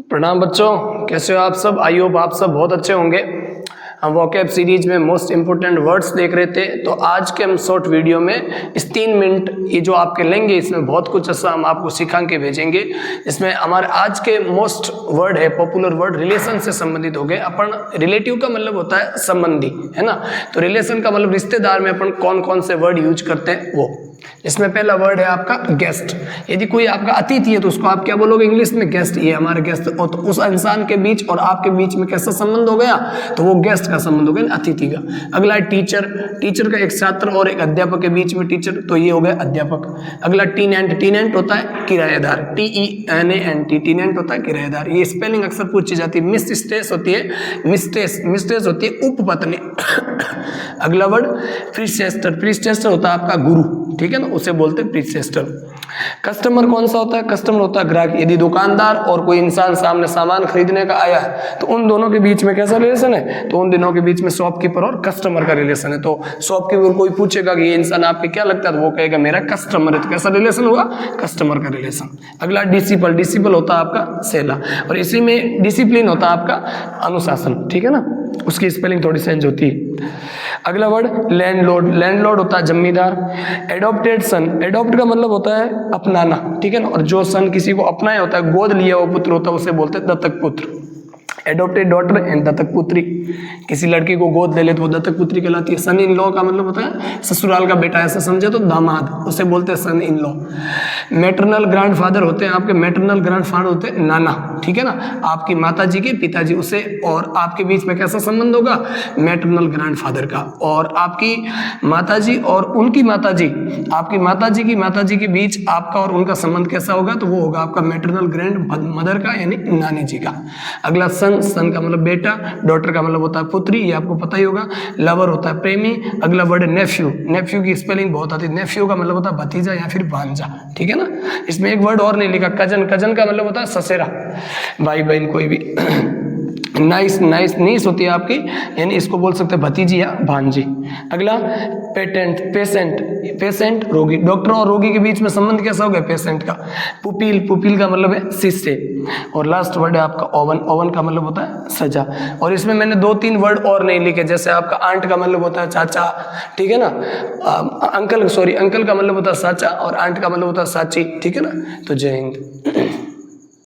प्रणाम बच्चों, कैसे हो आप सब। आई होप आप सब बहुत अच्छे होंगे। हम वोकैब सीरीज में मोस्ट इंपोर्टेंट वर्ड्स देख रहे थे, तो आज के हम शॉर्ट वीडियो में इस 3 मिनट ये जो आपके लेंगे, इसमें बहुत कुछ ऐसा हम आपको सिखा के भेजेंगे। इसमें हमारे आज के मोस्ट वर्ड है, पॉपुलर वर्ड रिलेशन से संबंधित हो गए। अपन रिलेटिव का मतलब होता है संबंधी, है ना। तो रिलेशन का मतलब रिश्तेदार में अपन कौन कौन से वर्ड यूज करते हैं वो। इसमें पहला वर्ड है आपका गेस्ट। यदि कोई आपका अतिथि है तो उसको आप क्या बोलोगे इंग्लिश में? गेस्ट। ये हमारे गेस्ट। और तो उस इंसान के बीच और आपके बीच में कैसा संबंध हो गया? तो वो गेस्ट का संबंध हो गया, अतिथि का। अगला है टीचर। टीचर का एक छात्र और एक अध्यापक के बीच में टीचर, तो ये हो गया अध्यापक। अगला टीनेंट। टीनेंट होता है किराएदार, TENANT। टीनेंट होता है किराएदार। ये स्पेलिंग अक्सर पूछी जाती है। मिस्ट्रेस होती है, मिस्ट्रेस। मिस्ट्रेस होती है उपपत्नी। अगला वर्ड प्रीसेस्टर। प्रीसेस्टर होता है आपका गुरु, ठीक है ना, उसे बोलते हैं प्रीसेस्टर। कस्टमर कौन सा होता है? कस्टमर होता है ग्राहक। यदि दुकानदार और कोई इंसान सामने सामान खरीदने का आया है तो उन दोनों के बीच में कैसा रिलेशन है? तो उन दोनों के बीच में शॉपकीपर और कस्टमर का रिलेशन है। तो शॉपकीपर कोई पूछेगा कि ये इंसान आपके क्या लगता है, तो वो कहेगा मेरा कस्टमर है। तो कैसा रिलेशन होगा? कस्टमर का रिलेशन। अगला डिसिपल। डिसिपल होता है आपका सेला, और इसी में डिसिप्लिन होता है आपका अनुशासन, ठीक है ना। उसकी स्पेलिंग थोड़ी चेंज होती है। अगला वर्ड लैंडलॉर्ड। लैंडलॉर्ड होता है जमींदार। एडॉप्टेड सन। एडॉप्ट का मतलब होता है अपनाना, ठीक है ना। और जो सन किसी को अपनाया होता है, गोद लिया हुआ पुत्र होता है, उसे बोलते हैं दत्तक पुत्र। एडॉप्टेड डॉटर एंड दत्तक पुत्री। किसी लड़की को गोद ले ले तो वो दत्तक पुत्री कहलाती है। सन इन लॉ का मतलब होता है ससुराल का बेटा, ऐसा समझे तो दामाद, उसे बोलते हैं सन इन लॉ। मैटरनल ग्रैंडफादर होते हैं आपके, मैटरनल ग्रैंडफादर होते हैं नाना, ठीक है ना। आपकी माता जी के पिताजी, उसे और आपके बीच में कैसा संबंध होगा? मैटरनल ग्रैंडफादर का। और आपकी माताजी और उनकी माताजी, आपकी माताजी की माताजी के बीच आपका और उनका संबंध कैसा होगा? तो वो होगा आपका मैटरनल ग्रैंड मदर का, यानी नानी जी का। अगला सन। सन का मतलब बेटा, डॉटर का मतलब होता है पुत्री, ये आपको पता ही होगा। लवर होता है प्रेमी। अगला वर्ड है नेफ्यू। नेफ्यू की स्पेलिंग बहुत आती है। नेफ्यू का मतलब होता है भतीजा या फिर भांजा, ठीक है ना। इसमें एक वर्ड और नहीं लिखा, कजन। कजन का मतलब होता है ससेरा, भाई बहन कोई भी। नाइस। नाइस नीस होती है आपकी, यानी इसको बोल सकते हैं भतीजी या भांजी। अगला पेटेंट। पेशेंट। पेशेंट रोगी। डॉक्टर और रोगी के बीच में संबंध कैसा हो गया? पेशेंट का। पुपिल। पुपिल का मतलब है शिष्य। और लास्ट वर्ड है आपका ओवन। ओवन का मतलब होता है सजा। और इसमें मैंने 2-3 वर्ड और नहीं लिखे, जैसे आपका आंट का मतलब होता है चाचा, ठीक है ना। अंकल, सॉरी, अंकल का मतलब होता है साचा, और आंट का मतलब होता है साची, ठीक है ना। तो जय हिंद।